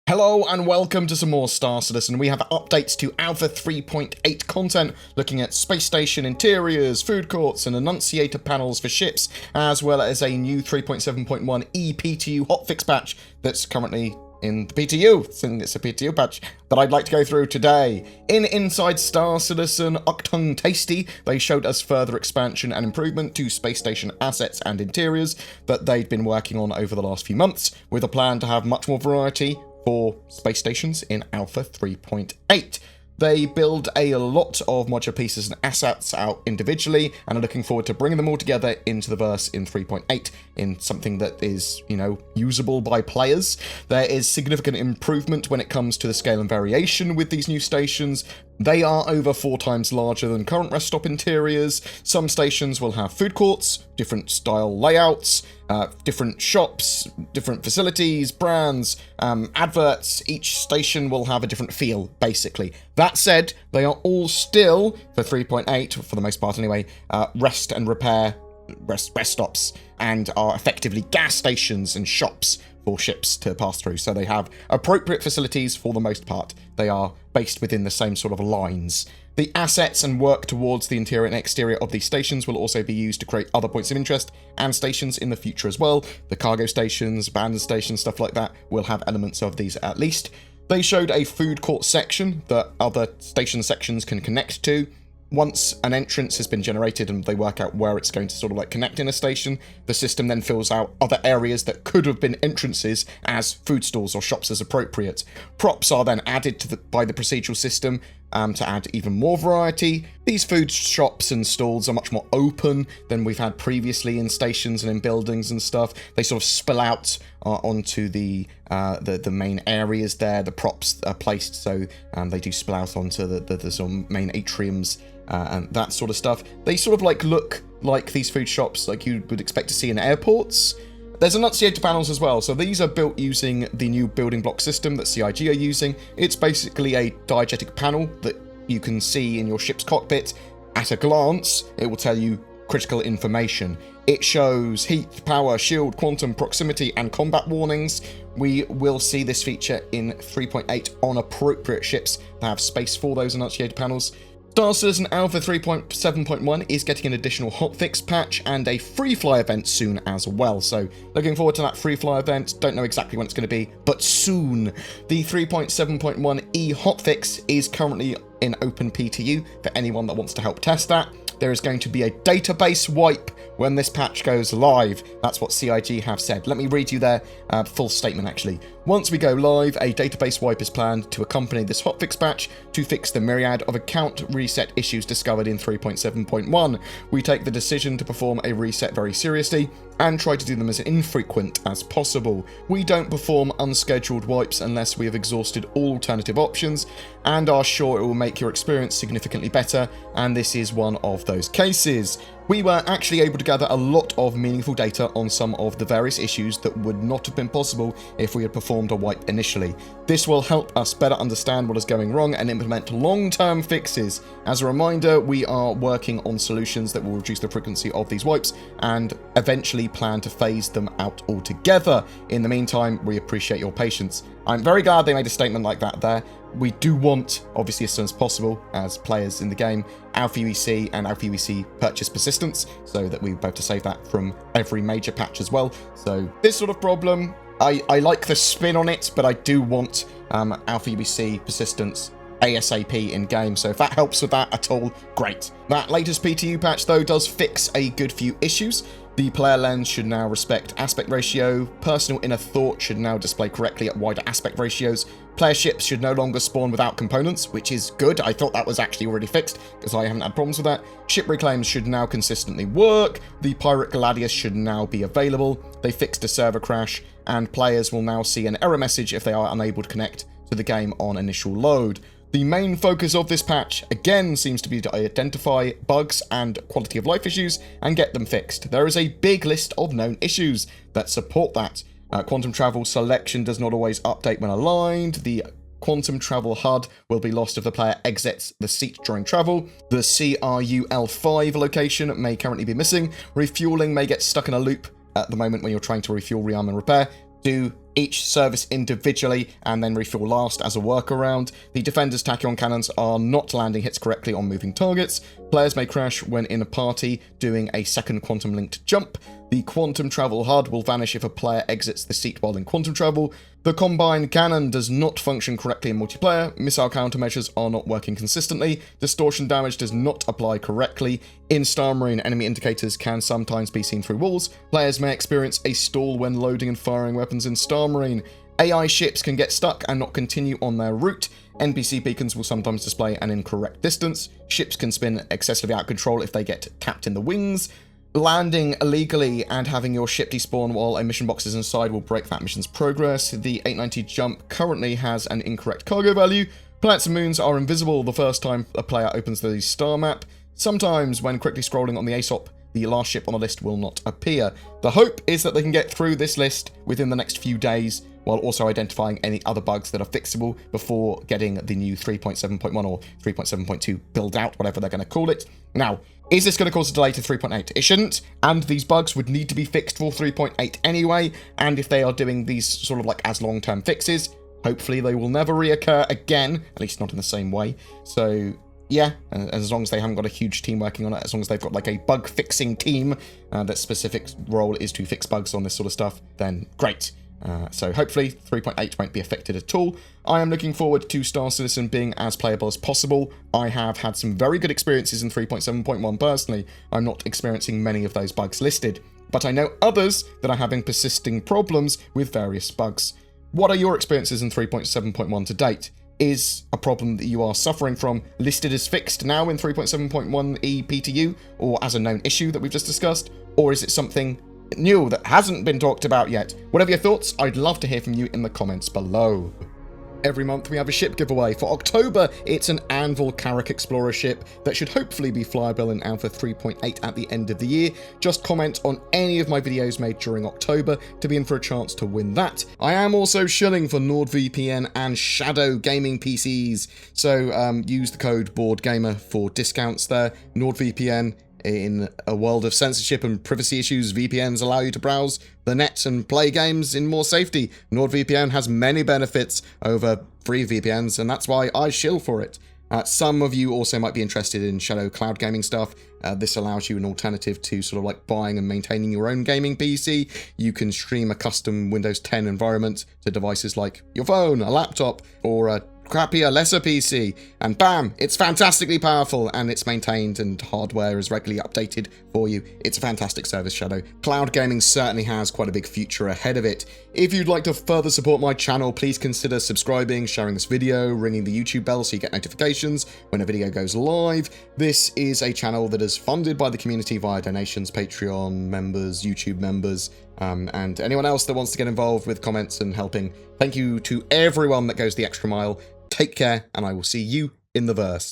Hello and welcome to some more Star Citizen. We have updates to Alpha 3.8 content, looking at space station interiors, food courts and annunciator panels for ships, as well as a new 3.7.1 ePTU hotfix patch that's currently in the PTU. It's a PTU patch that I'd like to go through today. In Inside Star Citizen Octung Tasty, they showed us further expansion and improvement to space station assets and interiors that they'd been working on over the last few months, with a plan to have much more variety for space stations in Alpha 3.8. They build a lot of modular pieces and assets out individually and are looking forward to bringing them all together into the verse in 3.8 in something that is, usable by players. There is significant improvement when it comes to the scale and variation with these new stations. They are over 4 times larger than current rest stop interiors. Some stations will have food courts, different style layouts, different shops, different facilities, brands, adverts. Each station will have a different feel, basically. That said, they are all still, for 3.8, for the most part anyway, rest and repair rest stops, and are effectively gas stations and shops for ships to pass through. So they have appropriate facilities for the most part. They are based within the same sort of lines. The assets and work towards the interior and exterior of these stations will also be used to create other points of interest and stations in the future as well. The cargo stations, abandoned stations, stuff like that will have elements of these at least. They showed a food court section that other station sections can connect to. Once an entrance has been generated and they work out where it's going to sort of like connect in a station, the system then fills out other areas that could have been entrances as food stalls or shops as appropriate. Props are then added by the procedural system to add even more variety. These food shops and stalls are much more open than we've had previously in stations and in buildings and stuff. They sort of spill out onto the main areas there. The props are placed so they do spill out onto the sort of main atriums and that sort of stuff. They sort of look like these food shops like you would expect to see in airports. There's annunciator panels as well, so these are built using the new building block system that CIG are using. It's basically a diegetic panel that you can see in your ship's cockpit. At a glance, it will tell you critical information. It shows heat, power, shield, quantum, proximity, and combat warnings. We will see this feature in 3.8 on appropriate ships that have space for those annunciator panels. Star Citizen Alpha 3.7.1 is getting an additional hotfix patch and a free fly event soon as well. So looking forward to that free fly event. Don't know exactly when it's going to be, but soon. The 3.7.1 e hotfix is currently in Open PTU for anyone that wants to help test that. There is going to be a database wipe when this patch goes live. That's what CIG have said. Let me read you their full statement, actually. Once we go live, a database wipe is planned to accompany this hotfix patch to fix the myriad of account reset issues discovered in 3.7.1. We take the decision to perform a reset very seriously and try to do them as infrequent as possible. We don't perform unscheduled wipes unless we have exhausted all alternative options and are sure it will make your experience significantly better, and this is one of those cases. We were actually able to gather a lot of meaningful data on some of the various issues that would not have been possible if we had performed a wipe initially. This will help us better understand what is going wrong and implement long-term fixes. As a reminder, we are working on solutions that will reduce the frequency of these wipes and eventually plan to phase them out altogether. In the meantime, we appreciate your patience. I'm very glad they made a statement like that there. We do want, obviously as soon as possible, as players in the game, Alpha UEC and Alpha UEC purchase persistence, so that we're able to save that from every major patch as well. So this sort of problem, I like the spin on it, but I do want Alpha UEC persistence ASAP in game, so if that helps with that at all, great. That latest PTU patch though does fix a good few issues. The player lens should now respect aspect ratio, personal inner thought should now display correctly at wider aspect ratios, player ships should no longer spawn without components, which is good. I thought that was actually already fixed, because I haven't had problems with that. Ship reclaims should now consistently work, the Pirate Gladius should now be available, they fixed a server crash, and players will now see an error message if they are unable to connect to the game on initial load. The main focus of this patch, again, seems to be to identify bugs and quality of life issues and get them fixed. There is a big list of known issues that support that. Quantum travel selection does not always update when aligned. The quantum travel HUD will be lost if the player exits the seat during travel. The CRUL5 location may currently be missing. Refueling may get stuck in a loop at the moment when you're trying to refuel, rearm and repair. do each service individually and then refuel last as a workaround. The defender's tachyon cannons are not landing hits correctly on moving targets. Players may crash when in a party doing a second quantum-linked jump. The quantum travel HUD will vanish if a player exits the seat while in quantum travel. The combined cannon does not function correctly in multiplayer. Missile countermeasures are not working consistently. Distortion damage does not apply correctly. In StarEngine, enemy indicators can sometimes be seen through walls. Players may experience a stall when loading and firing weapons in StarEngine. AI ships can get stuck and not continue on their route. NPC beacons will sometimes display an incorrect distance. Ships can spin excessively out of control if they get tapped in the wings. Landing illegally and having your ship despawn while a mission box is inside will break that mission's progress. The 890 jump currently has an incorrect cargo value. Planets and moons are invisible the first time a player opens the star map. Sometimes when quickly scrolling on the ASOP, the last ship on the list will not appear. The hope is that they can get through this list within the next few days, while also identifying any other bugs that are fixable before getting the new 3.7.1 or 3.7.2 build out, whatever they're going to call it. Now, is this going to cause a delay to 3.8? It shouldn't, and these bugs would need to be fixed for 3.8 anyway, and if they are doing these sort of like as long-term fixes, hopefully they will never reoccur again, at least not in the same way. So yeah, as long as they haven't got a huge team working on it, as long as they've got like a bug fixing team that specific role is to fix bugs on this sort of stuff, then great. So hopefully 3.8 won't be affected at all. I am looking forward to Star Citizen being as playable as possible. I have had some very good experiences in 3.7.1 personally. I'm not experiencing many of those bugs listed, but I know others that are having persisting problems with various bugs. What are your experiences in 3.7.1 to date? Is a problem that you are suffering from listed as fixed now in 3.7.1 PTU, or as a known issue that we've just discussed, or is it something new that hasn't been talked about yet? Whatever your thoughts, I'd love to hear from you in the comments below. Every month we have a ship giveaway. For October, it's an Anvil Carrack Explorer ship that should hopefully be flyable in Alpha 3.8 at the end of the year. Just comment on any of my videos made during October to be in for a chance to win that. I am also shilling for NordVPN and Shadow gaming PCs, so use the code BoredGamer for discounts there. NordVPN, in a world of censorship and privacy issues, VPNs allow you to browse the net and play games in more safety. NordVPN has many benefits over free VPNs, and that's why I shill for it. Some of you also might be interested in Shadow cloud gaming stuff. This allows you an alternative to sort of like buying and maintaining your own gaming PC. You can stream a custom Windows 10 environment to devices like your phone, a laptop, or a crappier, lesser PC, and bam, it's fantastically powerful and it's maintained and hardware is regularly updated for you. It's a fantastic service, Shadow. Cloud gaming certainly has quite a big future ahead of it. If you'd like to further support my channel, please consider subscribing, sharing this video, ringing the YouTube bell so you get notifications when a video goes live. This is a channel that is funded by the community via donations, Patreon members, YouTube members, and anyone else that wants to get involved with comments and helping. Thank you to everyone that goes the extra mile. Take care, and I will see you in the verse.